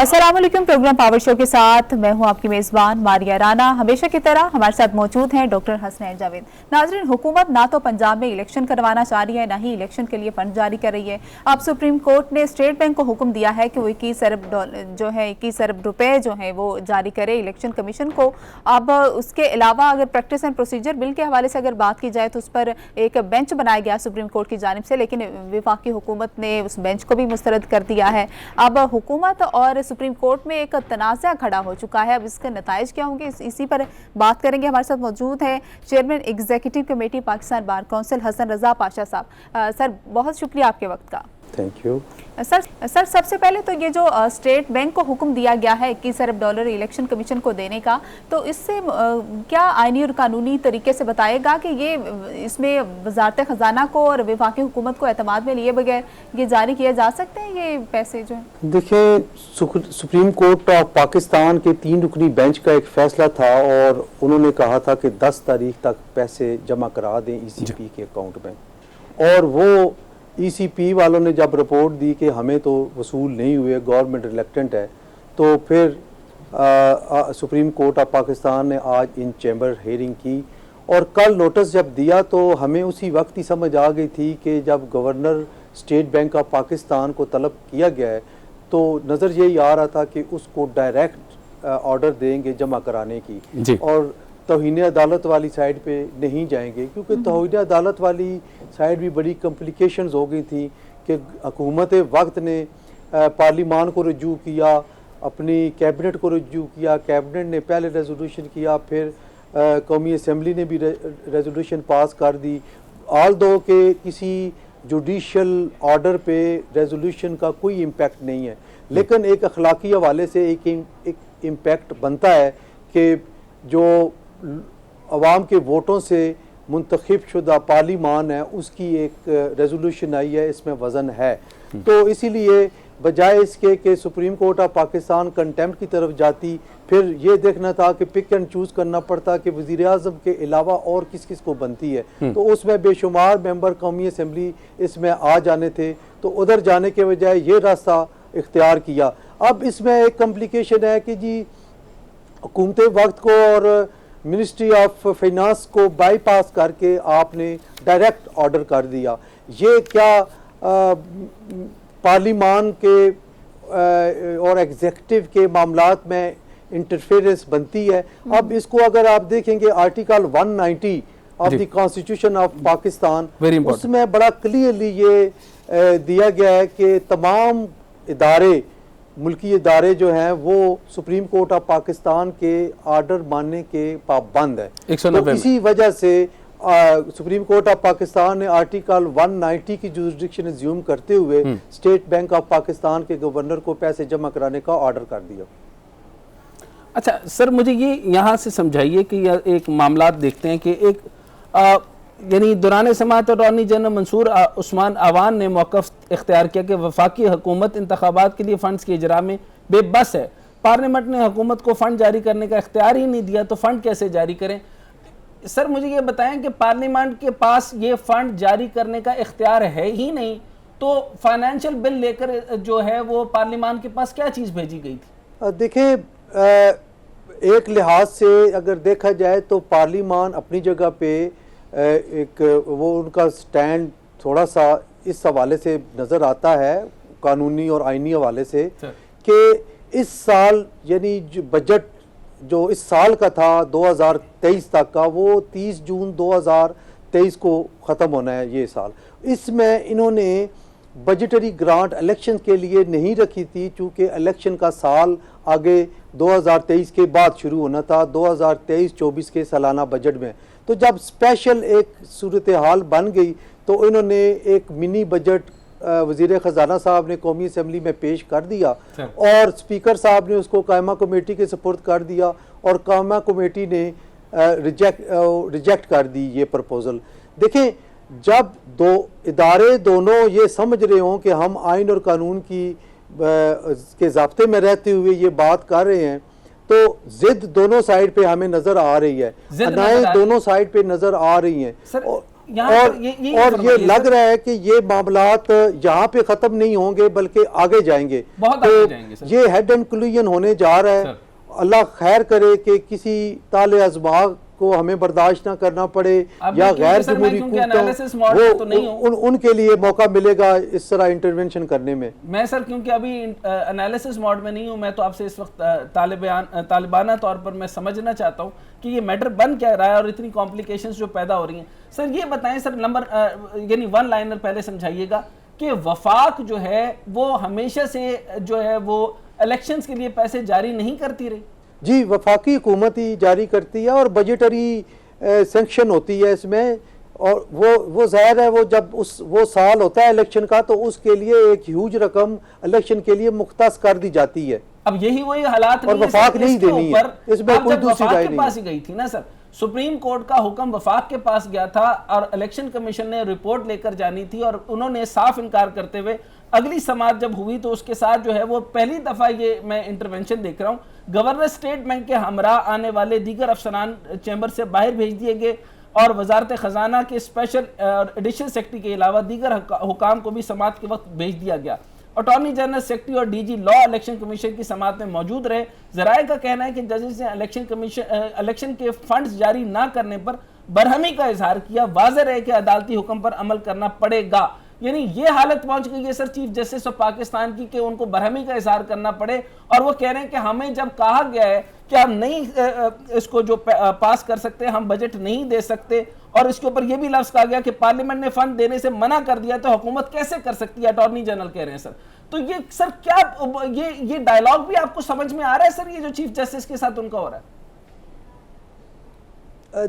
अस्सलाम वालेकुम। Programme power show के साथ मैं हूं आपकी मेज़बान मारिया राना। हमेशा की तरह हमारे साथ मौजूद हैं डॉक्टर हसनैन जावेद। नाज़रीन, हुकूमत ना तो पंजाब में इलेक्शन करवाना चाह रही है, ना ही इलेक्शन के लिए फंड जारी कर रही है। अब सुप्रीम कोर्ट ने स्टेट बैंक को हुक्म दिया है कि वो 21 अरब रुपए जो है वो जारी करे इलेक्शन कमीशन को। अब उसके अलावा अगर प्रैक्टिस एंड प्रोसीजर बिल के हवाले से अगर बात की जाए तो उस पर एक बेंच बनाया गया सुप्रीम कोर्ट की जानिब से, लेकिन वफाकी हुकूमत ने उस बेंच को भी मुस्तरद कर दिया है। अब हुकूमत और सुप्रीम कोर्ट में एक तनाज़ा खड़ा हो चुका है। अब इसके नताइज क्या होंगे, इसी पर बात करेंगे। हमारे साथ मौजूद है chairman executive committee Pakistan bar council Hasan Raza Pasha साहब। सर, बहुत शुक्रिया आपके वक्त का। Thank you. सर, सबसे पहले तो ये जो स्टेट बैंक को हुक्म दिया गया है $21 अरब इलेक्शन कमीशन को देने का, तो इससे क्या आईनी और कानूनी तरीके से बताएगा कि ये इसमें वजारत ख़जाना को और वफाकी हुकूमत को एतमाद में लिए बगैर ये जारी किए जा सकते हैं ये पैसे जो हैं? देखिए, सुप्रीम कोर्ट ऑफ पाकिस्तान के 3 रुकनी बेंच का एक फैसला था और उन्होंने कहा था कि 10 तारीख तक पैसे जमा करा दें ECP के अकाउंट में। और वो ECP वालों ने जब रिपोर्ट दी कि हमें तो वसूल नहीं हुए, गवर्नमेंट रिलेक्टेंट है, तो फिर सुप्रीम कोर्ट ऑफ पाकिस्तान ने आज इन चैम्बर हियरिंग की और कल नोटिस जब दिया तो हमें उसी वक्त ही समझ आ गई थी कि जब governor state bank of Pakistan को तलब किया गया है तो नज़र यही आ रहा था कि उसको डायरेक्ट ऑर्डर देंगे जमा कराने की और तौहीन अदालत वाली साइड पे नहीं जाएंगे, क्योंकि तौहीन अदालत वाली साइड भी बड़ी कम्प्लिकेशंस हो गई थी कि हुकूमत वक्त ने पार्लिमान को रजू किया, अपनी कैबिनेट को रजू किया, कैबिनेट ने पहले रेजोल्यूशन किया, फिर कौमी असम्बली ने भी रेजोल्यूशन पास कर दी। ऑल दो के किसी जुडिशल ऑर्डर पे रेजोल्यूशन का कोई इम्पैक्ट नहीं है, लेकिन एक अखलाकी हवाले से एक इम्पैक्ट बनता है कि जो अवाम के वोटों से मुंतखब शुदा पार्लिमान है उसकी एक रेजोल्यूशन आई है, इसमें वज़न है। तो इसीलिए बजाय इसके कि supreme court of Pakistan contempt की तरफ जाती, फिर ये देखना था कि पिक एंड चूज़ करना पड़ता कि वज़ीर आज़म के अलावा और किस किस को बनती है, तो उसमें बेशुमार मेंबर कौमी असम्बली इसमें आ जाने थे, तो उधर जाने के बजाय ये रास्ता इख्तियार किया। अब इसमें एक कम्प्लिकेशन है कि जी हुकूमत वक्त को और मिनिस्ट्री ऑफ फाइनेंस को बाईपास करके आपने डायरेक्ट ऑर्डर कर दिया। ये क्या पार्लिमान के और एग्जीक्यूटिव के मामलात में इंटरफेरेंस बनती है? अब इसको अगर आप देखेंगे article 190 of the constitution of Pakistan, उसमें बड़ा क्लियरली ये दिया गया है कि तमाम इदारे, मुल्की इदारे जो हैं वो सुप्रीम कोर्ट ऑफ पाकिस्तान के आर्डर मानने के पाबंद है। तो इसी वजह से सुप्रीम कोर्ट ऑफ पाकिस्तान ने आर्टिकल 190 की जुरिडिक्शन एज्यूम करते हुए स्टेट बैंक ऑफ पाकिस्तान के गवर्नर को पैसे जमा कराने का ऑर्डर कर दिया। अच्छा सर, मुझे ये यहाँ से समझाइए कि एक मामला देखते हैं कि एक यानी दौरान समाअत अटॉर्नी जनरल मंसूर उस्मान अवान ने मौक़िफ़ इख्तियार किया कि वफाकी हुकूमत इंतखाबात के लिए फ़ंड्स के इजरा में बेबस है। पार्लियामेंट ने हुकूमत को फ़ंड जारी करने का इख्तियार ही नहीं दिया, तो फ़ंड कैसे जारी करें? सर मुझे ये बताएं कि पार्लियामेंट के पास ये फ़ंड जारी करने का इख्तियार है ही नहीं, तो फाइनेंशियल बिल लेकर जो है वो पार्लियामान के पास क्या चीज़ भेजी गई थी? देखिए, एक लिहाज से अगर देखा जाए तो पार्लियामान अपनी जगह पे एक वो उनका स्टैंड थोड़ा सा इस हवाले से नज़र आता है, कानूनी और आईनी हवाले से, कि इस साल यानी जो बजट जो इस साल का था 2023 तक का, वो 30 जून 2023 को ख़त्म होना है ये साल। इसमें इन्होंने बजटरी ग्रांट इलेक्शन के लिए नहीं रखी थी, चूँकि इलेक्शन का साल आगे 2023 के बाद शुरू होना था 2023-24 के सालाना बजट में। तो जब स्पेशल एक सूरत हाल बन गई तो इन्होंने एक मिनी बजट वज़ीर ख़जाना साहब ने कौमी असम्बली में पेश कर दिया और स्पीकर साहब ने उसको कायमा कमेटी के सपुर्द कर दिया और कायमा कमेटी ने रिजेक्ट कर दी ये प्रपोज़ल। देखें, जब दो इदारे दोनों ये समझ रहे हों कि हम आइन और कानून के ज़ाब्ते में रहते हुए ये बात कर रहे हैं, तो जिद दोनों साइड पे हमें नजर आ रही है, अनाएं दोनों साइड पे नजर आ रही हैं। सर यहाँ और पर ये और ये फरमाइए लग सर। रहा है कि ये मामलात यहाँ पे खत्म नहीं होंगे बल्कि आगे जाएंगे। बहुत आगे जाएंगे सर। ये हेड एंड क्लूजन होने जा रहा है। सर। अल्लाह खैर करे कि किसी ताले अज़मा को हमें बर्दाश्त ना करना पड़े अब या क्योंकि गैर सर मैं जमहूरी क्योंकि एनालिसिस मॉड में तो नहीं हूँ। उनके लिए मौका मिलेगा इस तरह इंटरवेंशन करने में। मैं सर क्योंकि अभी एनालिसिस मोड में नहीं हूं, मैं तो आपसे इस वक्त तालिबाना तौर पर मैं समझना चाहता हूं कि ये मैटर बन क्या रहा है और इतनी कॉम्प्लिकेशंस जो पैदा हो रही हैं। सर ये बताएं सर, नंबर यानी वन लाइनर पहले समझाइएगा कि वफाक जो है वो हमेशा से जो है वो इलेक्शंस के लिए पैसे जारी नहीं करती रही। जी, वफाकी हुकूमत ही जारी करती है और बजटरी सेंक्शन होती है इसमें, और वो जाहिर है वो जब वो साल होता है इलेक्शन का तो उसके लिए एक ह्यूज रकम इलेक्शन के लिए मुख्तस कर दी जाती है। अब यही वही हालात और नहीं है वफाक सर, नहीं इसके देनी है, ऊपर इसमें आप कोई जब दूसरी वफाक राय के नहीं पास है। ही गई थी ना सर, सुप्रीम कोर्ट का हुक्म वफाक के पास गया था और इलेक्शन कमीशन ने रिपोर्ट लेकर जानी थी और उन्होंने साफ इनकार करते हुए अगली समाअत जब हुई तो उसके साथ जो है वो पहली दफा ये मैं इंटरवेंशन देख रहा हूँ। गवर्नर स्टेट बैंक के हमरा आने वाले दीगर अफसरान चैम्बर से बाहर भेज दिए गए और वजारत खजाना के स्पेशल एडिशनल सेक्रेटरी के अलावा दीगर हुकाम को भी समाअत के वक्त भेज दिया गया। अटॉर्नी जनरल सेक्रेटरी और डीजी लॉ इलेक्शन कमीशन की समाअत में मौजूद रहे। जराये का कहना है कि जजेस ने इलेक्शन के फंड्स जारी ना करने पर बरहमी का इजहार किया। वाज़ेह है कि अदालती हुक्म पर अमल करना पड़ेगा। यानी ये हालत पहुंच गई है sir chief justice of Pakistan की कि उनको बरहमी का इजहार करना पड़े और वो कह रहे हैं कि हमें जब कहा गया है कि हम नहीं इसको जो पास कर सकते, हम बजट नहीं दे सकते और इसके ऊपर ये भी लफ्ज कहा गया कि पार्लियामेंट ने फंड देने से मना कर दिया तो हुकूमत कैसे कर सकती है, अटॉर्नी जनरल कह रहे हैं सर। तो ये सर क्या ये डायलॉग भी आपको समझ में आ रहा है सर, ये जो चीफ जस्टिस के साथ उनका हो रहा है?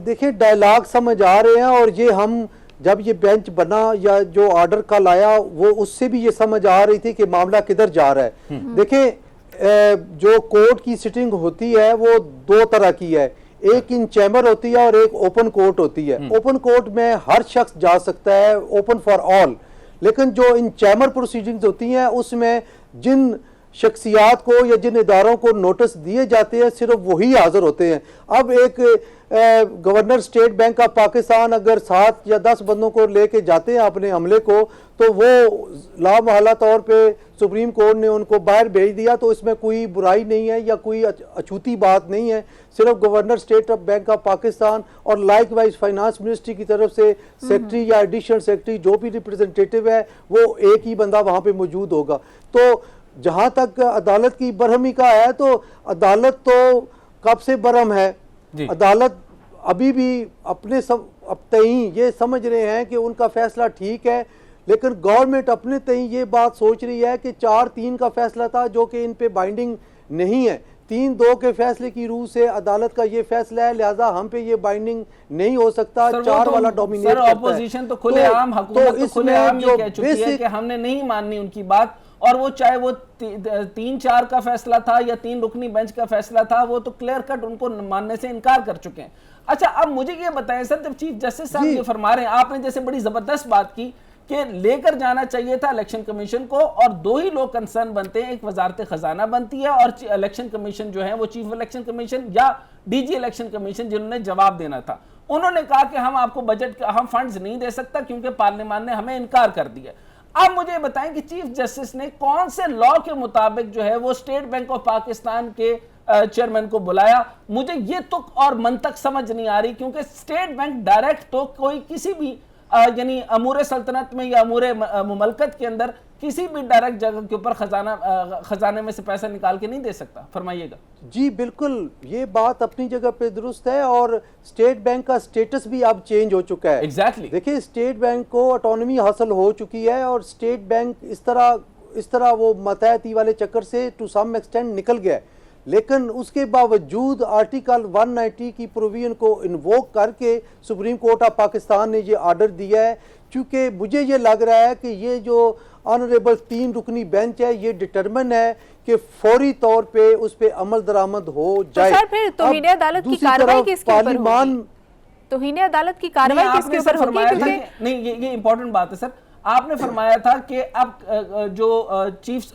देखिए, डायलॉग समझ आ रहे हैं और ये हम जब ये बेंच बना या जो ऑर्डर कल आया वो उससे भी ये समझ आ रही थी कि मामला किधर जा रहा है। देखिए, जो कोर्ट की सिटिंग होती है वो दो तरह की है, एक इन चैम्बर होती है और एक ओपन कोर्ट होती है। ओपन कोर्ट में हर शख्स जा सकता है, ओपन फॉर ऑल, लेकिन जो इन चैम्बर प्रोसीडिंग्स होती हैं उसमें जिन शख्सियात को या जिन इदारों को नोटिस दिए जाते हैं सिर्फ वही हाजिर होते हैं। अब एक governor state bank of Pakistan अगर 7 या 10 बंदों को लेके जाते हैं अपने हमले को तो वो लामहला तौर पे सुप्रीम कोर्ट ने उनको बाहर भेज दिया, तो इसमें कोई बुराई नहीं है या कोई अछूती बात नहीं है। सिर्फ governor state bank of Pakistan और लाइक वाइज फाइनेंस मिनिस्ट्री की तरफ से सेक्रेटरी या एडिशनल सेक्रेटरी जो भी रिप्रेजेंटेटिव है वो एक ही बंदा वहाँ पे मौजूद होगा। तो जहाँ तक अदालत की बरहमी का है तो अदालत तो कब से बरहम है। अदालत अभी भी अपने अब तई ये समझ रहे हैं कि उनका फैसला ठीक है, लेकिन गवर्नमेंट अपने तई ये बात सोच रही है कि 4-3 का फैसला था जो कि इन पे बाइंडिंग नहीं है। 3-2 के फैसले की रूह से अदालत का ये फैसला है, लिहाजा हम पे ये बाइंडिंग नहीं हो सकता। 4 वाला डोमिनेट करता है। ऑपोजिशन तो खुलेआम हुकूमत तो खुलेआम ये कह चुकी है कि हमने नहीं माननी उनकी बात, और वो चाहे वो 3-4 का फैसला था या 3 रुकनी बेंच का फैसला था, वो तो क्लियर कट उनको मानने से इनकार कर चुके हैं। अच्छा, अब मुझे ये बताएं सर, जब चीफ जस्टिस साहब ये फरमा रहे हैं, आपने जैसे बड़ी जबरदस्त बात की कि लेकर जाना चाहिए था इलेक्शन कमीशन को और 2 ही लोग कंसर्न बनते हैं, एक वजारत खजाना बनती है और इलेक्शन कमीशन जो है वो चीफ इलेक्शन कमीशन या डीजी इलेक्शन कमीशन जिन्होंने जवाब देना था। उन्होंने कहा कि हम आपको बजट हम फंड्स नहीं दे सकता क्योंकि पार्लियामेंट ने हमें इनकार कर दिया। अब मुझे बताएं कि चीफ जस्टिस ने कौन से लॉ के मुताबिक जो है वो स्टेट बैंक ऑफ पाकिस्तान के चेयरमैन को बुलाया। मुझे ये तुक और मंतक समझ नहीं आ रही, क्योंकि स्टेट बैंक डायरेक्ट तो कोई किसी भी यानी अमूर सल्तनत में या अमूर मुमलकत के अंदर किसी भी डायरेक्ट जगह के ऊपर खजाने में से पैसा निकाल के नहीं दे सकता। फरमाइएगा। जी बिल्कुल, ये बात अपनी जगह पे दुरुस्त है और स्टेट बैंक का स्टेटस भी अब चेंज हो चुका है। एग्जैक्टली। देखिए, स्टेट बैंक को ऑटोनॉमी हासिल हो चुकी है और स्टेट बैंक इस तरह वो मतहती वाले चक्कर से टू सम एक्सटेंड निकल गया है, लेकिन उसके बावजूद आर्टिकल 190 की प्रोविजन को इन्वोक करके सुप्रीम कोर्ट ऑफ पाकिस्तान ने ये ऑर्डर दिया है। क्योंकि मुझे ये लग रहा है कि ये जो ऑनरेबल 3 रुकनी बेंच है ये डिटरमिन है कि फौरी तौर पे उस पे अमल दरामद हो जाए। तो सर फिर तौहीन अदालत की कार्रवाई किसके ऊपर होगी? तौहीन अदालत की कार्रवाई किसके ऊपर होगी? नहीं, ये इंपॉर्टेंट बात है सर। आपने फरमाया था कि अब जो चीफ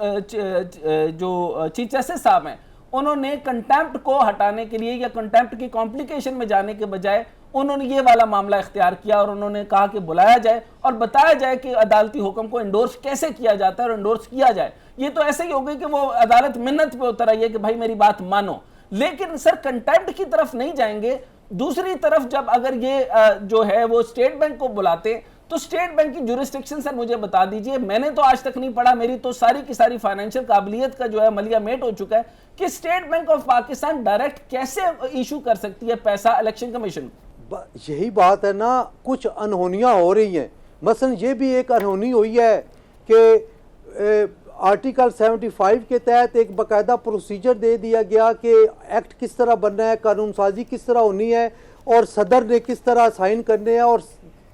जस्टिस साहब हैं उन्होंने कंटेम्प्ट को हटाने के लिए या कंटेम्प्ट की कॉम्प्लिकेशन में जाने के बजाय उन्होंने ये वाला मामला इख्तियार किया और उन्होंने कहा कि बुलाया जाए और बताया जाए कि अदालती हुक्म को इंडोर्स कैसे किया जाता है और इंडोर्स किया जाए। ये तो ऐसे ही हो गई कि वो अदालत मिन्नत पे उतर आई है कि भाई मेरी बात मानो, लेकिन सर कंटेम्प्ट की तरफ नहीं जाएंगे। दूसरी तरफ जब अगर ये जो है वो स्टेट बैंक को बुलाते तो स्टेट बैंक की जुरिस्डिक्शन सर मुझे बता दीजिए, मैंने तो आज तक नहीं पढ़ा, मेरी तो सारी की सारी फाइनेंशियल काबिलियत का जो है मलिया मेट हो चुका है कि state bank of Pakistan direct कैसे इशू कर सकती है पैसा इलेक्शन कमीशन। यही बात है ना, कुछ अनहोनियां हो रही हैं। मसलन ये भी एक अनहोनी हुई है कि आर्टिकल 75 के तहत एक बाकायदा प्रोसीजर दे दिया गया कि एक्ट किस तरह बनना है, कानून साजी किस तरह होनी है और सदर ने किस तरह साइन करने हैं, और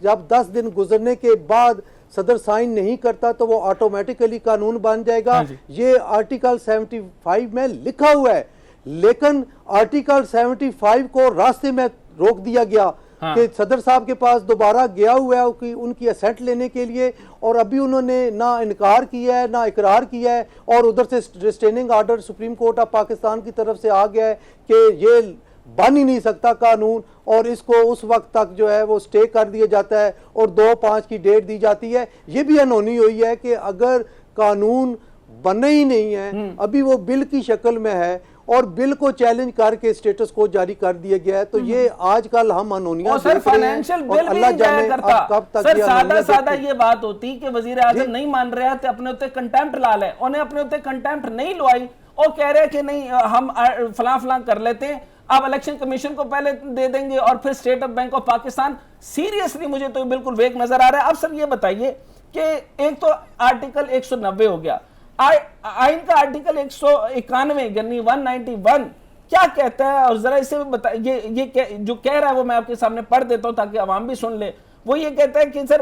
जब 10 दिन गुजरने के बाद सदर साइन नहीं करता तो वो ऑटोमेटिकली कानून बन जाएगा। ये आर्टिकल 75 में लिखा हुआ है, लेकिन आर्टिकल 75 को रास्ते में रोक दिया गया कि सदर साहब के पास दोबारा गया हुआ है कि उनकी असेट लेने के लिए, और अभी उन्होंने ना इनकार किया है ना इकरार किया है, और उधर से restraining order supreme court of Pakistan की तरफ से आ गया है कि ये बन ही नहीं सकता कानून, और इसको उस वक्त तक जो है वो स्टे कर दिया जाता है और 2/5 की डेट दी जाती है। ये भी अनहोनी हुई है कि अगर कानून बने ही नहीं है, अभी वो बिल की शक्ल में है और बिल को चैलेंज करके स्टेटस को जारी कर दिया गया है, तो ये आजकल हम अनहोनियां सर फाइनेंशियल बिल भी नहीं जाया करता। कब तक सर सादा ये बात होती कि वजीर आजम नहीं मान रहे थे, अपने उत्ते कंटेम्प्ट ला ले, उन्हें अपने उत्ते कंटेम्प्ट नहीं लवाई और कह रहे कि नहीं हम फलां कर लेते हैं, अब इलेक्शन कमीशन को पहले दे देंगे और फिर state bank of Pakistan. Seriously मुझे तो बिल्कुल वेग नजर आ रहा है। अब सर ये बताइए कि एक तो आर्टिकल 190 हो गया, आइन का आर्टिकल 191 यानी 191 क्या कहता है, और जरा इसे बताइए। ये जो कह रहा है वो मैं आपके सामने पढ़ देता हूं ताकि आवाम भी सुन ले। वो ये कहता है कि sir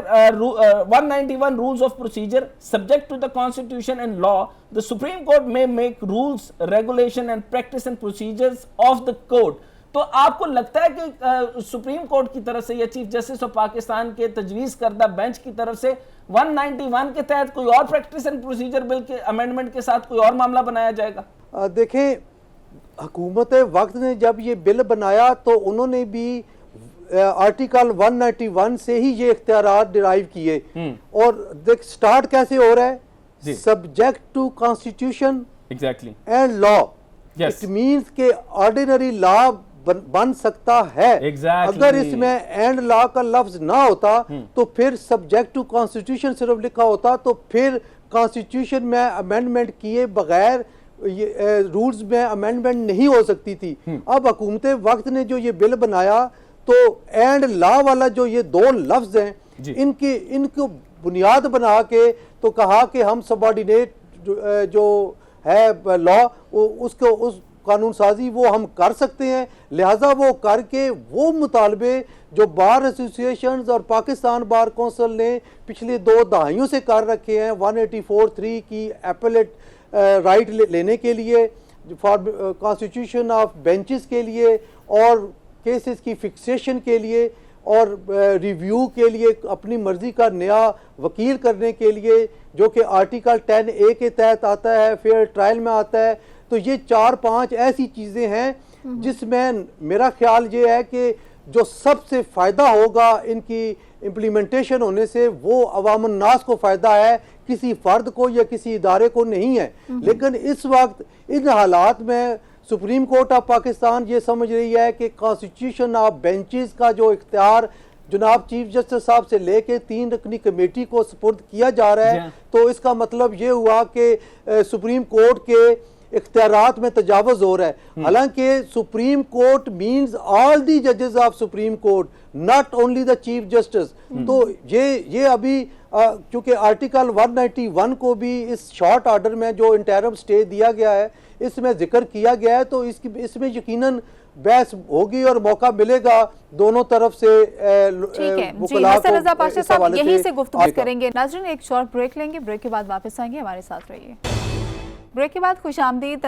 191 rules of procedure subject to the constitution and law the Supreme Court may make rules regulation and practice and procedures of the court. तो आपको लगता है कि सुप्रीम कोर्ट की तरफ से या चीफ जस्टिस ऑफ पाकिस्तान के तजवीज करदा बेंच की तरफ से 191 के तहत कोई और प्रैक्टिस एंड प्रोसीजर बिल के अमेंडमेंट के साथ कोई और मामला बनाया जाएगा? देखें, हुकूमत वक्त ने जब ये बिल बनाया तो उन्होंने भी आर्टिकल 191 से ही ये इख्तियारात डिराइव किए। और देख स्टार्ट कैसे हो रहा है, subject to constitution and law. It means के ऑर्डिनरी लॉ बन सकता है। अगर इसमें एंड लॉ का लफ्ज ना होता तो फिर सब्जेक्ट टू कॉन्स्टिट्यूशन सिर्फ लिखा होता, तो फिर कॉन्स्टिट्यूशन में अमेंडमेंट किए बगैर रूल्स में अमेंडमेंट नहीं हो सकती थी। अब हुकूमत वक्त ने जो ये बिल बनाया तो एंड लॉ वाला जो ये दो लफ्ज हैं इनको बुनियाद बना के तो कहा कि हम सबऑर्डिनेट जो है लॉ उसको उस कानून साजी वो हम कर सकते हैं, लिहाजा वो करके वो मुतालबे जो बार एसोसिएशंस और पाकिस्तान बार कौंसिल ने पिछले 2 दहाइयों से कर रखे हैं 184(3) की एपेलेट राइट लेने के लिए, फॉर कॉन्स्टिट्यूशन ऑफ बेंचेस के लिए और केसेस की फिक्सेशन के लिए और रिव्यू के लिए अपनी मर्जी का नया वकील करने के लिए, जो कि आर्टिकल 10A के तहत आता है, फेयर ट्रायल में आता है। तो ये 4-5 ऐसी चीज़ें हैं जिसमें मेरा ख्याल ये है कि जो सबसे फ़ायदा होगा इनकी इम्प्लीमेंटेशन होने से वो अवाम नास को फ़ायदा है, किसी फ़र्द को या किसी इदारे को नहीं है। लेकिन इस वक्त इन हालात में सुप्रीम कोर्ट ऑफ पाकिस्तान ये समझ रही है कि कॉन्स्टिट्यूशन ऑफ बेंचेस का जो इख्तियार जनाब चीफ जस्टिस साहब से लेके 3 रुकनी कमेटी को सुपुर्द किया जा रहा है, तो इसका मतलब ये हुआ कि सुप्रीम कोर्ट के इख्तियारात में तजावुज़ हो रहा है। हालांकि Supreme Court means all the जजेस of Supreme Court, not only the chief justice. तो ये अभी क्योंकि आर्टिकल 191 को भी इस शॉर्ट ऑर्डर में जो इंटरिम स्टे दिया गया है इसमें जिक्र किया गया है, तो इसमें यकीनन बहस होगी और मौका मिलेगा दोनों तरफ से। ठीक है जी, हसन रजा पाशा साहब यहीं से गुफ्तगू करेंगे। नाज़रीन एक शॉर्ट ब्रेक लेंगे, ब्रेक के बाद वापस आएंगे, हमारे साथ रहिए। ब्रेक के बाद खुशामदीद।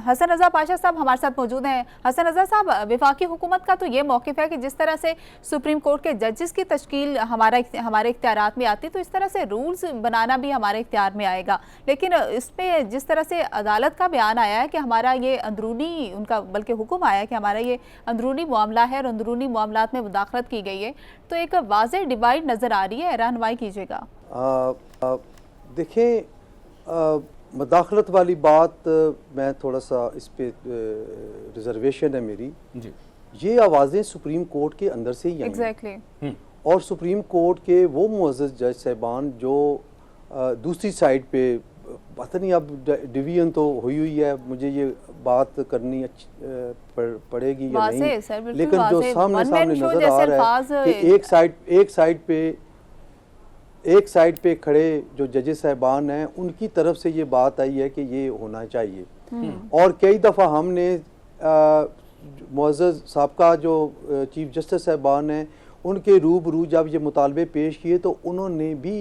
हसन रजा पाशा साहब हमारे साथ मौजूद हैं। हसन रजा साहब, वफाकी हुकूमत का तो ये मौक़िफ़ है कि जिस तरह से सुप्रीम कोर्ट के जजेस की तश्कील हमारे इख्तियारात में आती, तो इस तरह से रूल्स बनाना भी हमारे इख्तियार में आएगा। लेकिन इसमें जिस तरह से अदालत का बयान आया है कि हमारा ये अंदरूनी, उनका बल्कि हुक्म आया है कि हमारा ये अंदरूनी मामला है और अंदरूनी मामलात में मुदाखलत की गई है, तो एक वाज़ेह डिवाइड नज़र आ रही है, रहनुमाई कीजिएगा। देखें, मुदाखलत वाली बात मैं थोड़ा सा इस पे रिजर्वेशन है मेरी जी। ये आवाज़ें सुप्रीम कोर्ट के अंदर से ही आई एग्जैक्टली। और सुप्रीम कोर्ट के वो मुअज़्ज़ज़ जज साहिबान जो दूसरी साइड पे, पता नहीं अब डिवीजन तो हुई है, मुझे ये बात करनी पड़ेगी या नहीं, लेकिन जो सामने नजर आ रहा है कि एक साइड पे खड़े जो जजेस साहिबान हैं उनकी तरफ से ये बात आई है कि ये होना चाहिए। और कई दफ़ा हमने मुअज़्ज़ज़ साहब जो चीफ जस्टिस साहिबान हैं उनके रूबरू जब ये मुतालबे पेश किए तो उन्होंने भी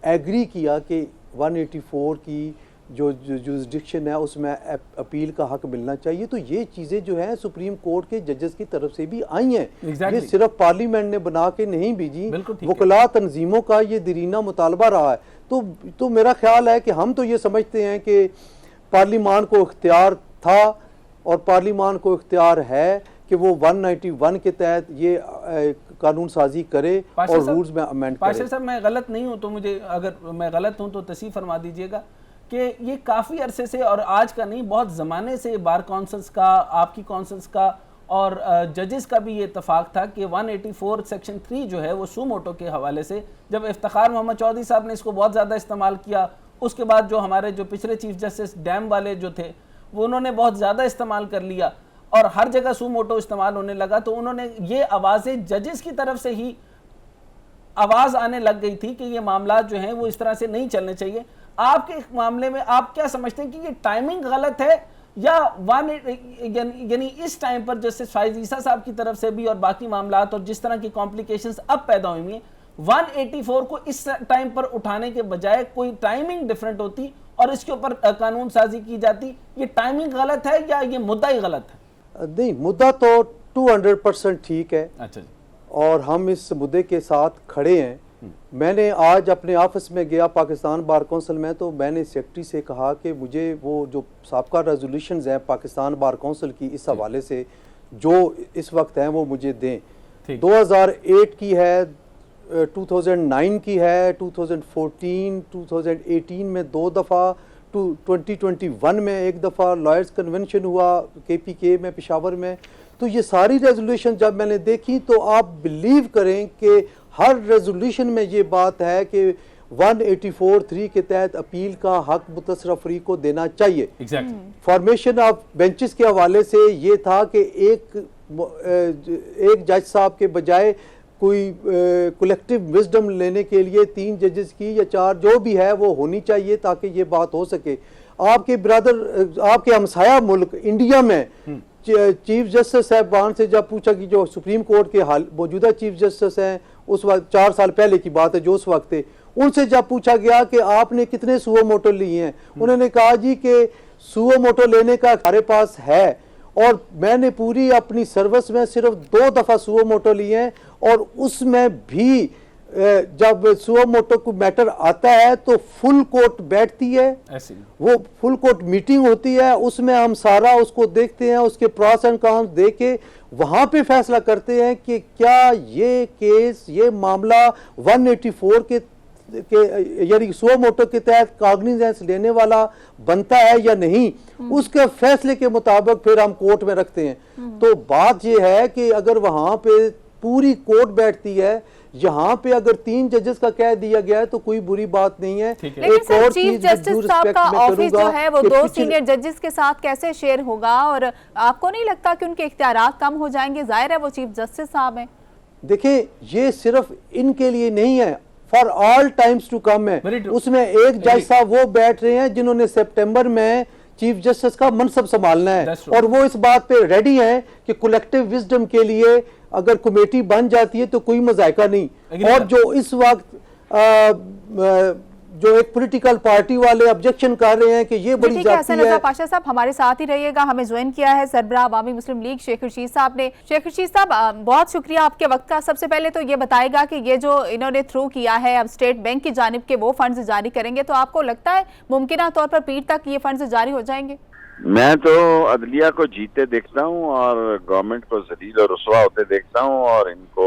एग्री किया कि 184 की जो जुरिस्डिक्शन है उसमें अपील का हक मिलना चाहिए। तो ये चीज़ें जो हैं सुप्रीम कोर्ट के जजेस की तरफ से भी आई हैं। ये सिर्फ पार्लियामेंट ने बना के नहीं भेजी, वकला तंजीमों का ये दरीना मुतालबा रहा है। तो मेरा ख्याल है कि हम तो ये समझते हैं कि पार्लियामान को इख्तियार था और पार्लियामान को इख्तियार है कि वो 191 के तहत ये कानून साजी करे और रूल्स में अमेंड करे। पाशा साहब, मैं गलत नहीं हूँ तो मुझे, अगर मैं गलत हूँ तो तस्दीक फरमा दीजिएगा कि ये काफ़ी अरसे से, और आज का नहीं, बहुत ज़माने से बार काउंसिल्स का, आपकी काउंसिल्स का और जजेस का भी ये इत्तफाक था कि 184 सेक्शन 3 जो है वो सुमोटो के हवाले से, जब इफ्तिखार मोहम्मद चौधरी साहब ने इसको बहुत ज़्यादा इस्तेमाल किया, उसके बाद जो हमारे जो पिछले चीफ जस्टिस डैम वाले जो थे वो उन्होंने बहुत ज़्यादा इस्तेमाल कर लिया और हर जगह सुमोटो इस्तेमाल होने लगा, तो उन्होंने ये आवाज़ें जजेस की तरफ से ही आवाज़ आने लग गई थी कि ये मामला जो हैं वो इस तरह से नहीं चलने चाहिए। आपके मामले में आप क्या समझते हैं कि ये टाइमिंग गलत है या यानी इस टाइम पर जस्टिस फाइज ईसा साहब की तरफ से भी और बाकी मामलात और जिस तरह की कॉम्प्लिकेशंस अब पैदा हुई हैं, 184 को इस टाइम पर उठाने के बजाय कोई टाइमिंग डिफरेंट होती और इसके ऊपर कानून साजी की जाती, ये टाइमिंग गलत है या ये मुद्दा ही गलत है? नहीं, मुद्दा तो 200% ठीक है। अच्छा जी। और हम इस मुद्दे के साथ खड़े हैं। मैंने आज अपने ऑफिस में गया पाकिस्तान बार कौंसिल में, तो मैंने सेक्रेटरी से कहा कि मुझे वो जो साबका रेजोल्यूशंस हैं पाकिस्तान बार कौंसिल की इस हवाले से जो इस वक्त हैं वो मुझे दें। 2008 की है, 2009 की है, 2014, 2018 में 2 दफ़ा, 2021 में 1 दफ़ा लॉयर्स कन्वेंशन हुआ KPK में पेशावर में। तो ये सारी रेजोल्यूशन जब मैंने देखी तो आप बिलीव करें कि हर रेजोल्यूशन में ये बात है कि 184(3) के तहत अपील का हक मुतसरा फरीक को देना चाहिए। फॉर्मेशन ऑफ बेंचेस के हवाले से ये था कि एक जज साहब के बजाय कोई कलेक्टिव विजडम लेने के लिए 3 जजेस की या 4 जो भी है वो होनी चाहिए ताकि ये बात हो सके। आपके ब्रदर, आपके हमसाया मुल्क इंडिया में चीफ जस्टिस साहबान से जब पूछा कि जो सुप्रीम कोर्ट के मौजूदा चीफ जस्टिस हैं उस वक्त 4 साल पहले की बात है जो उस वक्त थे, उनसे जब पूछा गया कि आपने कितने सुओ मोटो लिए हैं, उन्होंने कहा जी कि सुओ मोटो लेने का हमारे पास है और मैंने पूरी अपनी सर्विस में सिर्फ 2 दफ़ा सुओ मोटो लिए हैं और उसमें भी जब सुओ मोटो को मैटर आता है तो फुल कोर्ट बैठती है, वो फुल कोर्ट मीटिंग होती है, उसमें हम सारा उसको देखते हैं, उसके प्रॉस एंड कॉन्स देख के वहां पे फैसला करते हैं कि क्या ये केस, ये मामला 184 के यानी सुओ मोटो के तहत कॉग्निजेंस लेने वाला बनता है या नहीं। उसके फैसले के मुताबिक फिर हम कोर्ट में रखते हैं। तो बात ये है कि अगर वहां पे पूरी कोर्ट बैठती है, यहाँ पे अगर 3 जजेस का कह दिया गया है तो कोई बुरी बात नहीं है। एक और चीफ जस्टिस साहब का ऑफिस जो है वो 2 सीनियर जजेस के साथ कैसे शेयर होगा और आपको नहीं लगता कि उनके इख्तियारात कम हो जाएंगे? जाहिर है वो चीफ जस्टिस साहब हैं। देखिए, ये सिर्फ इनके लिए नहीं है, for all times to come है। उसमें एक जज साहब वो बैठ रहे हैं जिन्होंने सितंबर में चीफ जस्टिस का मनसब संभालना है और वो इस बात पे रेडी है कि कलेक्टिव विजडम के लिए अगर कमेटी बन जाती है तो कोई मजायका नहीं। और जो इस वक्त जो एक पॉलिटिकल पार्टी वाले ऑब्जेक्शन कर रहे हैं कि ये बड़ी ठीक है हसन जाती रजा है। पाशा साहब, हमारे साथ ही रहिएगा। हमें ज्वाइन किया है सरबराह अवामी मुस्लिम लीग शेख रशीद साहब ने। शेख रशीद साहब, बहुत शुक्रिया आपके वक्त का। सबसे पहले तो ये बताएगा कि ये जो इन्होंने थ्रू किया है अब स्टेट बैंक की जानिब के वो फंड्स जारी करेंगे, तो आपको लगता है मुमकिन तौर पर पीर तक ये फंड्स जारी हो जाएंगे? मैं तो अदलिया को जीते देखता हूँ और गवर्नमेंट को जलील और रुसवा होते देखता हूँ, और इनको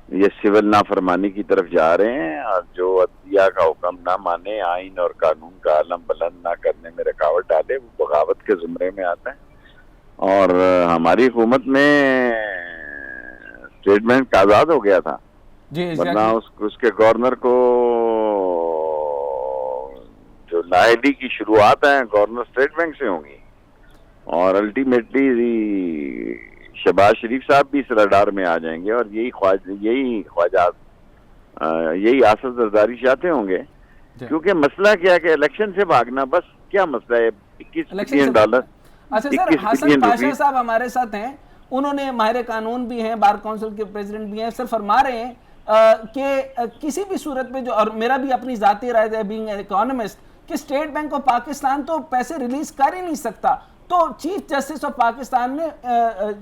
ये सिविल नाफरमानी की तरफ जा रहे हैं, और जो अदलिया का हुक्म ना माने, आइन और कानून का आलम बुलंद ना करने में रुकावट डाले, वो बगावत के जुमरे में आता है। और हमारी हुकूमत में स्टेट बैंक आजाद हो गया था, जी वरना उसके गवर्नर को जो लाइली की शुरुआत है गवर्नर स्टेट बैंक से होंगी, और अल्टीमेटली शहबाज शरीफ साहब भी इस रडार में आ जाएंगे, और यही आसद जरदारी चाहते होंगे। क्योंकि मसला क्या है कि इलेक्शन से भागना, बस क्या मसला है, $21 बिलियन। अच्छा सर, हसन पाशा साहब हमारे साथ हैं, उन्होंने माहिर कानून भी हैं, बार काउंसिल के प्रेसिडेंट भी हैं। सर फरमा रहे हैं कि किसी भी सूरत में जो, और मेरा भी अपनी जाती राय है बीइंग इकोनॉमिस्ट, कि स्टेट बैंक ऑफ पाकिस्तान तो पैसे रिलीज कर ही नहीं सकता, तो चीफ जस्टिस ऑफ पाकिस्तान ने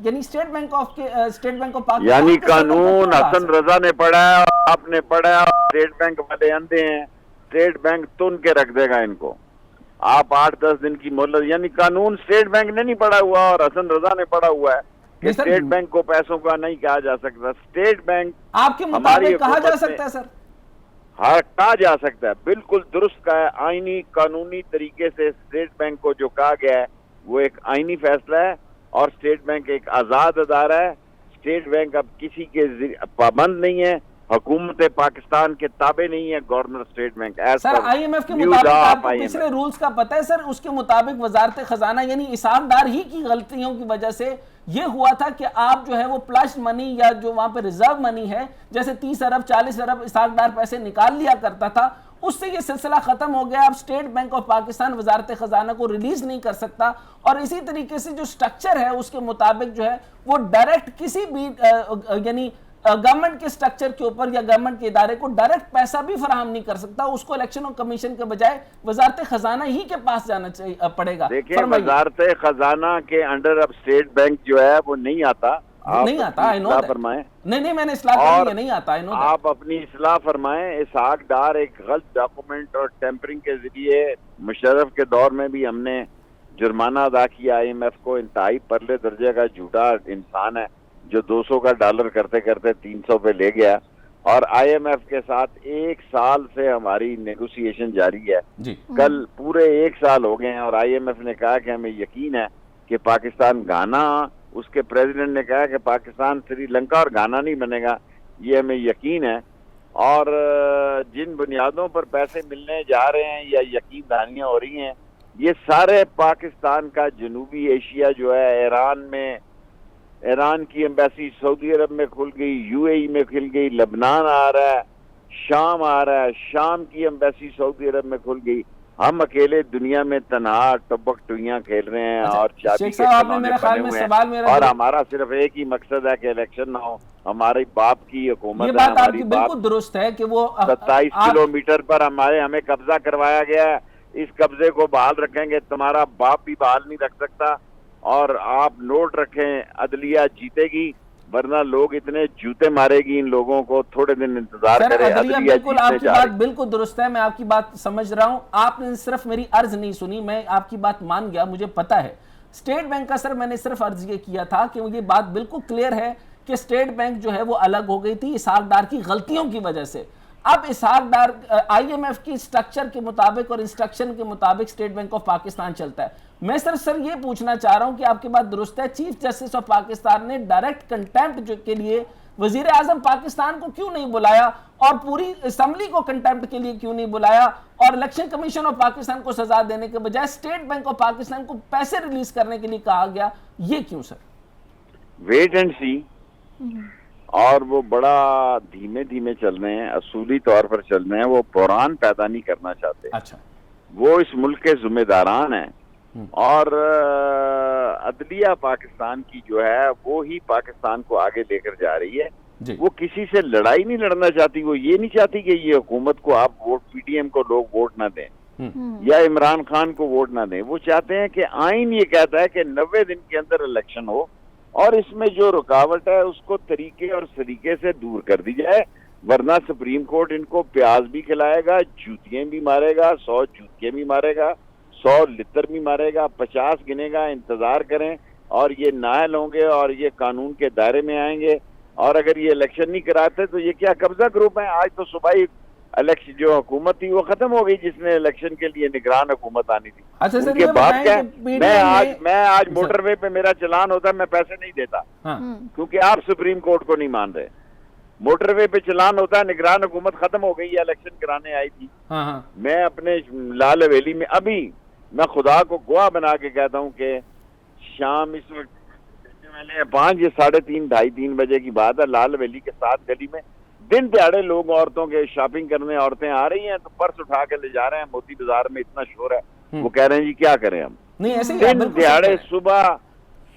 यानी स्टेट बैंक ऑफ पाकिस्तान, यानी कानून हसन रजा ने पढ़ा है, आपने पढ़ा है, स्टेट बैंक वाले अंधे हैं, स्टेट बैंक तुन के रख देगा इनको। आप 8-10 दिन की मोहलत, यानी कानून स्टेट बैंक ने नहीं पढ़ा हुआ और हसन रजा ने पढ़ा हुआ है कि स्टेट बैंक को पैसों का नहीं कहा जा सकता। स्टेट बैंक आपके मुताबिक कहा जा सकता है सर? हाँ, कहा जा सकता है, बिल्कुल दुरुस्त का है। आईनी कानूनी तरीके से स्टेट बैंक को जो कहा गया है वो एक आईनी फैसला है, और स्टेट बैंक एक आजाद अदारा है। स्टेट बैंक अब किसी के पाबंद नहीं है, हुकूमत पाकिस्तान के ताबे नहीं है governor state bank. Sir IMF के मुताबिक आपको पिछले रूल्स का पता है सर? उसके मुताबिक वजारत खजाना यानी इसाकदार ही की गलतियों की वजह से ये हुआ था कि आप जो है वो प्लश मनी या जो वहां पे रिजर्व मनी है, जैसे 30 अरब 40 अरब इसाकदार पैसे निकाल लिया करता था, उससे ये सिलसिला खत्म हो गया। अब स्टेट बैंक ऑफ पाकिस्तान वजारत खजाना को रिलीज नहीं कर सकता, और इसी तरीके से जो स्ट्रक्चर है उसके मुताबिक जो है वो डायरेक्ट किसी भी यानी गवर्नमेंट के स्ट्रक्चर के ऊपर या गवर्नमेंट के इदारे को डायरेक्ट पैसा भी फराहम नहीं कर सकता। उसको इलेक्शन कमीशन के बजाय वजारत खजाना ही के पास जाना चाहिए पड़ेगा। देखिए, वजारत खजाना के अंडर अब स्टेट बैंक जो है वो नहीं आता। नहीं आता, आई नो फरमाएं। नहीं मैंने इस्लाह कर ली, नहीं आता, आई नो। आप अपनी इस्लाह फरमाएं। इसहाक डार एक गलत डॉक्यूमेंट और टेम्परिंग के जरिए, मुशर्रफ के दौर में भी हमने जुर्माना अदा किया IMF को। इंतहाई परले दर्जे का झूठा इंसान है जो 200 का डॉलर करते करते 300 पे ले गया, और IMF के साथ 1 साल से हमारी नेगोशिएशन जारी है जी। कल पूरे 1 साल हो गए हैं, और IMF ने कहा कि हमें यकीन है कि पाकिस्तान घाना, उसके प्रेसिडेंट ने कहा कि पाकिस्तान श्रीलंका और घाना नहीं बनेगा, ये हमें यकीन है। और जिन बुनियादों पर पैसे मिलने जा रहे हैं या यकीन दहानियां हो रही हैं, ये सारे पाकिस्तान का जनूबी एशिया जो है, ईरान की एम्बेसी सऊदी अरब में खुल गई, UAE में खुल गई, लेबनान आ रहा है, शाम आ रहा है, शाम की एम्बेसी सऊदी अरब में खुल गई। हम अकेले दुनिया में तनहा टबक टुइयां खेल रहे हैं और चाबी के खिलौने बने हुए हैं, और हमारा सिर्फ एक ही मकसद है कि इलेक्शन ना हो। हमारे बाप की हुकूमत है, हमारी बिल्कुल दुरुस्त है कि वो 27 किलोमीटर पर हमें कब्जा करवाया गया है। इस कब्जे को बहाल रखेंगे, तुम्हारा बाप भी बहाल नहीं रख सकता। और आप नोट रखें, अदलिया जीतेगी, वरना लोग इतने जूते मारेगी इन लोगों को, थोड़े दिन इंतजार करें। अदलिया बिल्कुल, आपकी बात बिल्कुल दुरुस्त है, मैं आपकी बात समझ रहा हूं। आपने सिर्फ मेरी अर्ज नहीं सुनी, मैं आपकी बात मान गया, मुझे पता है। स्टेट बैंक का सर मैंने सिर्फ अर्ज ये किया था कि मुझे बात बिल्कुल क्लियर है कि स्टेट बैंक जो है वो अलग हो गई थी इसहाक डार की गलतियों की वजह से। अब इसहाक डार IMF की स्ट्रक्चर के मुताबिक और इंस्ट्रक्शन के मुताबिक स्टेट बैंक ऑफ पाकिस्तान चलता है। मैं सिर्फ सर ये पूछना चाह रहा हूं कि आपकी बात दुरुस्त है, चीफ जस्टिस ऑफ पाकिस्तान ने डायरेक्ट कंटेम्प्ट के लिए वजीर आजम पाकिस्तान को क्यों नहीं बुलाया, और पूरी असेंबली को कंटेम्प्ट के लिए क्यों नहीं बुलाया, और इलेक्शन कमीशन ऑफ पाकिस्तान को सजा देने के बजाय स्टेट बैंक ऑफ पाकिस्तान को पैसे रिलीज करने के लिए कहा गया, ये क्यों सर? वेट एंड सी। और वो बड़ा धीमे धीमे चल रहे हैं, असूली तौर पर चल रहे हैं, वो बहरान पैदा नहीं करना चाहते। अच्छा, वो इस मुल्क के जिम्मेदारान हैं, और अदलिया पाकिस्तान की जो है वो ही पाकिस्तान को आगे लेकर जा रही है। जी। वो किसी से लड़ाई नहीं लड़ना चाहती, वो ये नहीं चाहती कि ये हुकूमत को आप वोट, पीटीएम को लोग वोट ना दें या इमरान खान को वोट ना दें। वो चाहते हैं कि आइन ये कहता है कि 90 दिन के अंदर इलेक्शन हो और इसमें जो रुकावट है उसको तरीके और सलीके से दूर कर दी जाए, वरना सुप्रीम कोर्ट इनको प्याज भी खिलाएगा, जूतियां भी मारेगा, 100 जूतियां भी मारेगा, 100 लितर भी मारेगा, 50 गिनेगा। इंतजार करें और ये नाअहल होंगे और ये कानून के दायरे में आएंगे। और अगर ये इलेक्शन नहीं कराते तो ये क्या कब्जा ग्रुप है? आज तो सुबह ही इलेक्शन जो हुकूमत थी वो खत्म हो गई, जिसने इलेक्शन के लिए निगरान हुकूमत आनी थी। अच्छा सर, उनके ये बाप बताएं क्या कि है? PDM मैं आज मोटरवे पे मेरा चलान होता है, मैं पैसे नहीं देता हाँ। क्योंकि आप सुप्रीम कोर्ट को नहीं मान रहे। मोटरवे पे चलान होता है, निगरान हुकूमत खत्म हो गई है, इलेक्शन कराने आई थी। हाँ हाँ। मैं अपने लाल हवेली में अभी, मैं खुदा को गवाह बना के कहता हूँ कि शाम इस वक्त मैंने 5 या 3:30 2:30 बजे की बात है, लाल हवेली के 7 गली में दिन दिहाड़े लोग औरतों के शॉपिंग करने औरतें आ रही हैं तो पर्स उठा के ले जा रहे हैं। मोती बाजार में इतना शोर है, वो कह रहे हैं जी क्या करें हम। नहीं ऐसे ही है, दिन बिल्कुल दिहाड़े सही है। सुबह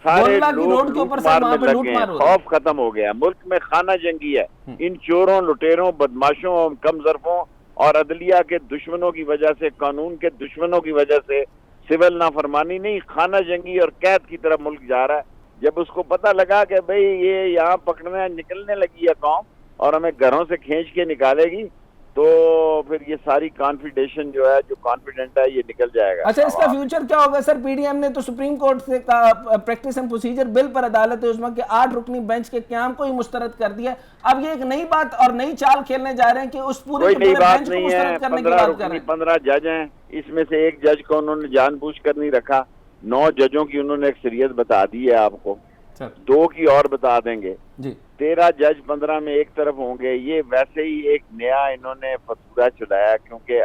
सारे गोलवाला की लोग रोड के ऊपर से लूटमार वहाँ में पे लगे लूटमार हैं, हो रही है। खौफ खत्म हो गया। मुल्क में खाना जंगी है इन चोरों, लुटेरों, बदमाशों, कमजरफों और अदलिया के दुश्मनों की वजह से, कानून के दुश्मनों की वजह से। सिविल नाफरमानी नहीं, खाना जंगी और कैद की तरफ मुल्क जा रहा है। जब उसको पता लगा कि भाई ये यहाँ पकड़ने निकलने लगी है कौम और हमें घरों से खींच के निकालेगी, तो फिर ये सारी कॉन्फिडेंशन जो है, जो कॉन्फिडेंट है, ये निकल जाएगा। अच्छा, इसका फ्यूचर क्या होगा सर? पीडीएम ने तो सुप्रीम कोर्ट से प्रैक्टिस एंड प्रोसीजर बिल पर अदालत उस्मा के 8 रुकनी बेंच के क्याम को ही मुस्तरद कर दिया। अब ये एक नई बात और नई चाल खेलने जा रहे हैं कि उस पूरे कोई नई बात बेंच को नहीं है। मुस्तरद करने की 15 बात कर रहे हैं। 15 जज हैं, इसमें से एक जज को उन्होंने जानबूझकर नहीं रखा। 9 जजों की उन्होंने अक्सरियत बता दी है आपको, 2 की और बता देंगे जी। 13 जज 15 में एक तरफ होंगे। ये वैसे ही एक नया इन्होंने फतूरा चलाया, क्योंकि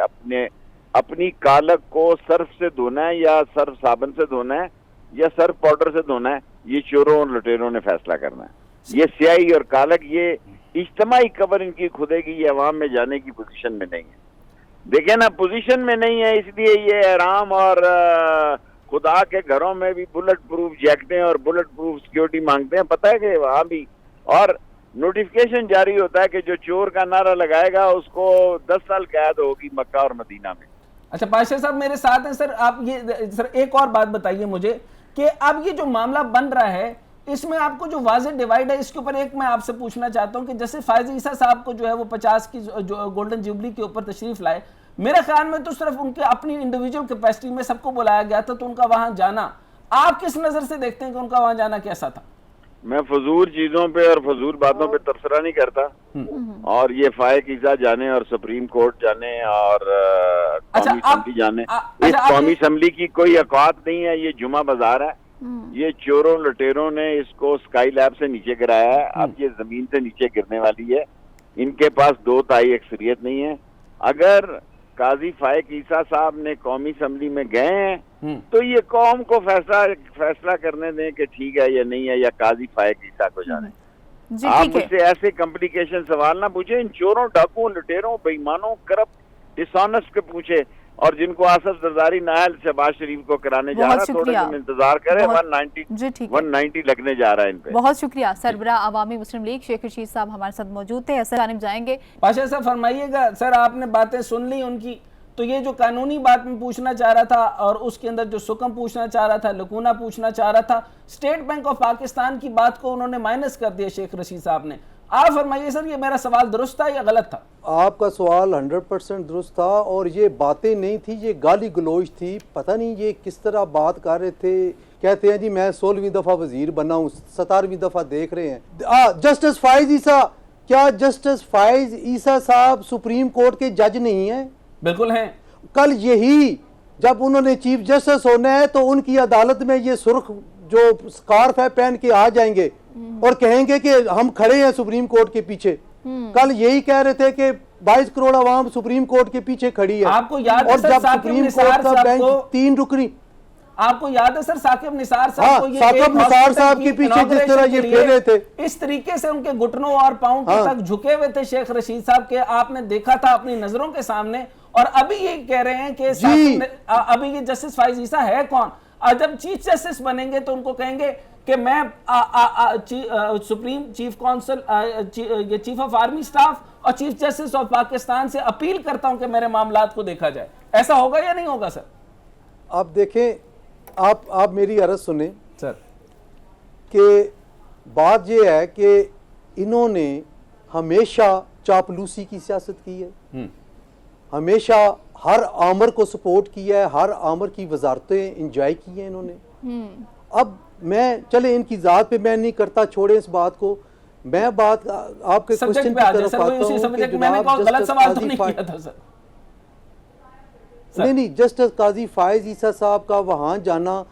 अपनी कालक को सर्फ से धोना है या सर्फ साबुन से धोना है या सर्फ पाउडर से धोना है, ये चोरों और लुटेरों ने फैसला करना है। ये स्याही और कालक, ये इज्तिमाई कबर इनकी खुदेगी, ये अवाम में जाने की पोजीशन में नहीं है। देखे ना, पोजीशन में नहीं है, इसलिए ये आराम और खुदा के घरों में भी बुलेट प्रूफ जैकेटें और बुलेट प्रूफ सिक्योरिटी मांगते हैं। पता है कि वहां भी, और नोटिफिकेशन जारी होता है कि जो चोर का नारा लगाएगा उसको 10 साल कैद होगी मक्का और मदीना में। अच्छा पाशा साहब मेरे साथ हैं सर। आप ये सर एक और बात बताइए मुझे कि अब ये जो मामला बन रहा है इसमें आपको जो वाज़ेह डिवाइड है, इसके ऊपर एक मैं आपसे पूछना चाहता हूं कि जैसे फायज ईसा साहब को जो है वो 50 की जो गोल्डन जुबली के ऊपर तशरीफ लाए, मेरे ख्याल में तो सिर्फ उनके अपनी इंडिविजुअल कैपेसिटी में सबको बुलाया गया था, तो उनका वहां जाना आप किस नजर से देखते हैं कि उनका वहां जाना कैसा था? मैं फजूल चीजों पे और फजूल बातों पे तबसरा नहीं करता, और ये फाइक ईसा जाने और सुप्रीम कोर्ट जाने और कौमी असम्बली जाने, इस कौमी असम्बली की कोई औकात नहीं है। ये जुमा बाजार है, ये चोरों लुटेरों ने इसको स्काई लैब से नीचे गिराया है, अब ये जमीन से नीचे गिरने वाली है। इनके पास 2 ताई अक्सरियत नहीं है। अगर काजी फाइक ईसा साहब ने कौमी असम्बली में गए हैं तो ये कौम को फैसला करने दें कि ठीक है या नहीं है, या काजी फाइक ईसा को जाने। आप मुझसे ऐसे कॉम्प्लिकेशन सवाल ना पूछे। इन चोरों, डाकुओं, लुटेरों, बेईमानों, करप्ट, डिसऑनेस्ट के पूछे, और जिनको आसफ जरदारी नाहल शहबाज शरीफ को कराने जा रहा है, थोड़े दिन इंतजार करें। 190 लगने जा रहा है इन पे। बहुत शुक्रिया। सरबराह अवामी मुस्लिम लीग शेख रशीद साहब हमारे साथ मौजूद थे, ऐसा जानिब जाएंगे। पाशा साहब फरमाइएगा। सर आपने बातें सुन ली उनकी, तो ये जो कानूनी बात में पूछना चाह रहा था और उसके अंदर जो सुकम पूछना चाह रहा था, लकूना पूछना चाह रहा था, स्टेट बैंक ऑफ पाकिस्तान की बात को उन्होंने माइनस कर दिया शेख रशीद साहब ने। आप फरमाइए सर, ये मेरा सवाल दुरुस्त था या गलत था? आपका सवाल 100% दुरुस्त था, और ये बातें नहीं थी, ये गाली गलोच थी। पता नहीं ये किस तरह बात कर रहे थे। कहते हैं जी मैं 16वीं दफा वजीर बना हूँ, 17वीं दफा देख रहे हैं। जस्टिस फाइज ईसा, क्या जस्टिस फाइज ईसा साहब सुप्रीम कोर्ट के जज नहीं है? बिल्कुल हैं। कल यही जब उन्होंने चीफ जस्टिस होना है तो उनकी अदालत में ये सुर्ख जो स्कार्फ है पहन के आ जाएंगे और कहेंगे कि हम खड़े हैं सुप्रीम कोर्ट के पीछे। कल यही कह रहे थे कि 22 करोड़ आवाम सुप्रीम कोर्ट के पीछे खड़ी है। आपको याद और जब सुप्रीम कोर्ट का बेंच 3 रुकनी, आपको याद है सर साकिब निसार साहब को, साकिब निसार साहब के पीछे जिस तरह ये फेरे थे, इस तरीके से उनके घुटनों और पांव तक झुके हुए थे शेख रशीद साहब के, आपने देखा था अपनी नजरों के सामने। और अभी ये कह रहे हैं कि अभी ये जस्टिस फाइज ईसा है कौन? और जब चीफ जस्टिस बनेंगे तो उनको कहेंगे कि मैं सुप्रीम चीफ काउंसिल ये चीफ ऑफ आर्मी स्टाफ और चीफ जस्टिस ऑफ पाकिस्तान से अपील करता हूं कि मेरे मामलात को देखा जाए। ऐसा होगा या नहीं होगा सर? आप देखें, आप मेरी अर्ज सुने सर। कि बात यह है कि इन्होंने हमेशा चापलूसी की सियासत की है, हमेशा हर आमर को सपोर्ट किया है, हर आमर की वजारतें इंजॉय की हैं इन्होंने। अब मैं चले इनकी जात पे मैं नहीं करता, छोड़े इस बात को, मैं बात आपके क्वेश्चन की तरफ आता हूं कि जनाब गलत सवाल तो नहीं किया था सर। नहीं, जस्टिस काजी फायज ईसा साहब का वहां जाना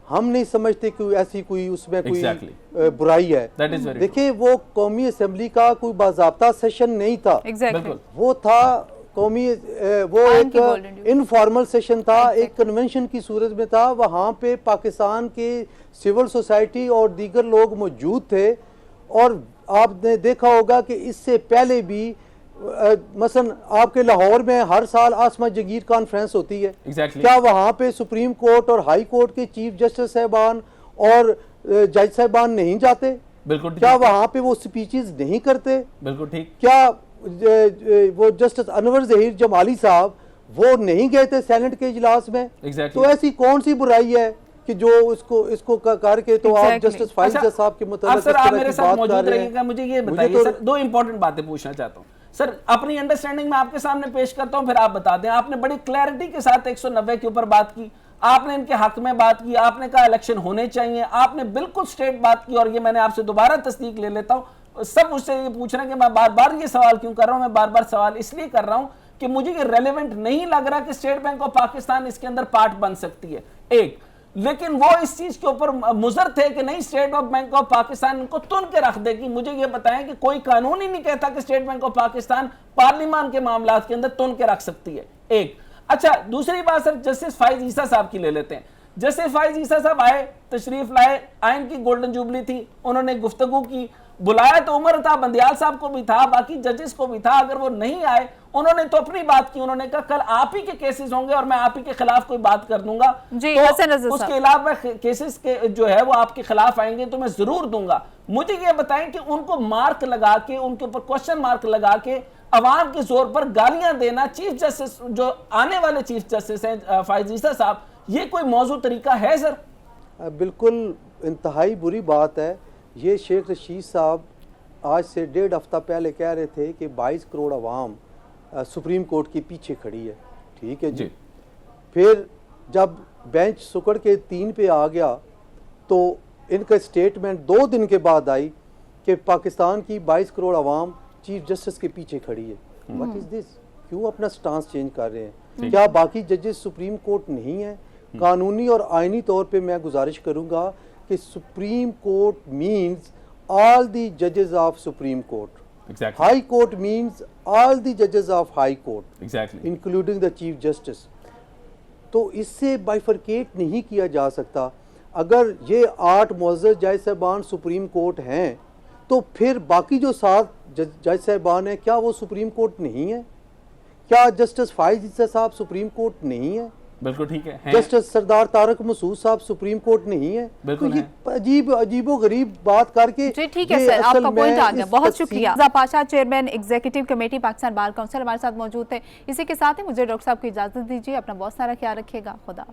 हम नहीं समझते कि ऐसी कोई उसमें कोई बुराई है। देखिए, वो कौमी असेंबली का कोई बाज़ाब्ता सेशन नहीं था, वो था कौमी वो एक इनफॉर्मल सेशन था, एक कन्वेंशन की सूरत में था। वहाँ पे पाकिस्तान के सिविल सोसाइटी और दीगर लोग मौजूद थे। और आपने देखा होगा कि इससे पहले भी मसलन आपके लाहौर में हर साल आसमा जगीर कॉन्फ्रेंस होती है। क्या वहाँ पे सुप्रीम कोर्ट और हाई कोर्ट के चीफ जस्टिस साहबान और जज साहबान नहीं जाते? बिल्कुल। क्या वहाँ पे वो स्पीचेस नहीं करते? बिल्कुल ठीक। क्या वो जस्टिस अनवर जहीर जमाली साहब वो नहीं गए थे सेनेट के इजलास में? तो ऐसी कौन सी बुराई है कि जो इसको करके तो आप जस्टिस फाइज साहब के मुताबिक सर आप मेरे साथ मौजूद रहिएगा। मुझे ये बताइए सर, दो इंपॉर्टेंट बातें पूछना चाहता हूँ सर। अपनी अंडरस्टैंडिंग में आपके सामने पेश करता हूं, फिर आप बता दें। आपने बड़ी क्लैरिटी के साथ 190 के ऊपर बात की, आपने इनके हक में बात की, आपने कहा इलेक्शन होने चाहिए, आपने बिल्कुल स्ट्रेट बात की। और ये मैंने आपसे दोबारा तस्दीक ले लेता हूं, सब मुझसे ये पूछ रहे हैं कि मैं बार बार ये सवाल क्यों कर रहा हूं। मैं बार बार सवाल इसलिए कर रहा हूं कि मुझे ये रेलेवेंट नहीं लग रहा कि स्टेट बैंक ऑफ पाकिस्तान इसके अंदर पार्ट बन सकती है, एक। लेकिन वो इस चीज के ऊपर मुजर थे कि नहीं, स्टेट बैंक ऑफ पाकिस्तान इनको तुन के रख देगी। मुझे ये बताएं कि कोई कानून ही नहीं कहता कि स्टेट बैंक ऑफ पाकिस्तान पार्लियामान के मामलात के अंदर तुन के रख सकती है, एक। अच्छा, दूसरी बात सर, जस्टिस फाइज ईसा साहब की ले लेते हैं। जस्टिस फाइज ईसा साहब आए, तशरीफ लाए, आइन की गोल्डन जुबली थी, उन्होंने गुफ्तगू की, बुलाया तो उमर था, बंदियाल साहब को भी था, बाकी जजेस को भी था। अगर वो नहीं आए, उन्होंने तो अपनी बात की, उन्होंने कहा कल आप ही के केसेस होंगे और मैं आप ही के खिलाफ कोई बात कर दूंगा। तो उसके अलावा केसेस के जो है वो आपके खिलाफ आएंगे तो मैं जरूर दूंगा। मुझे ये बताएं कि उनको मार्क लगा के, उनके ऊपर क्वेश्चन मार्क लगा के अवाम के जोर पर गालियां देना, चीफ जस्टिस जो आने वाले चीफ जस्टिस हैं फाइज ईसा साहब, ये कोई मौजू तरीका है सर? बिल्कुल इंतहाई बुरी बात है। ये शेख रशीद साहब आज से 1.5 हफ्ता पहले कह रहे थे कि 22 करोड़ अवाम सुप्रीम कोर्ट के पीछे खड़ी है, ठीक है जी। फिर जब बेंच सुकड़ के 3 पे आ गया तो इनका स्टेटमेंट 2 दिन के बाद आई कि पाकिस्तान की 22 करोड़ अवाम चीफ जस्टिस के पीछे खड़ी है। What is this? क्यों अपना स्टांस चेंज कर रहे हैं? क्या बाकी जजेस सुप्रीम कोर्ट नहीं है? कानूनी और आईनी तौर पे मैं गुजारिश करूंगा कि supreme Court means all the जजेस of Supreme court, high court means all the जजेस of high court, including the chief justice. तो इससे बाइफरकेट नहीं किया जा सकता। अगर ये 8 मुअज़्ज़ज़ जज साहबान सुप्रीम कोर्ट हैं तो फिर बाकी जो 7 जज साहबान हैं, क्या वो सुप्रीम कोर्ट नहीं है? क्या जस्टिस फाइज ईसा साहब सुप्रीम कोर्ट नहीं है? बिल्कुल ठीक है। जस्टिस सरदार तारक मसूद साहब सुप्रीम कोर्ट नहीं है? बिल्कुल तो ये अजीबो गरीब बात करके जी ठीक है सर, आपका पॉइंट आ गया, बहुत शुक्रिया। Raza Pasha, chairman executive committee Pakistan bar council, हमारे साथ मौजूद है। इसी के साथ ही मुझे डॉक्टर साहब की इजाजत दीजिए। अपना बहुत सारा ख्याल रखिएगा। खुदा।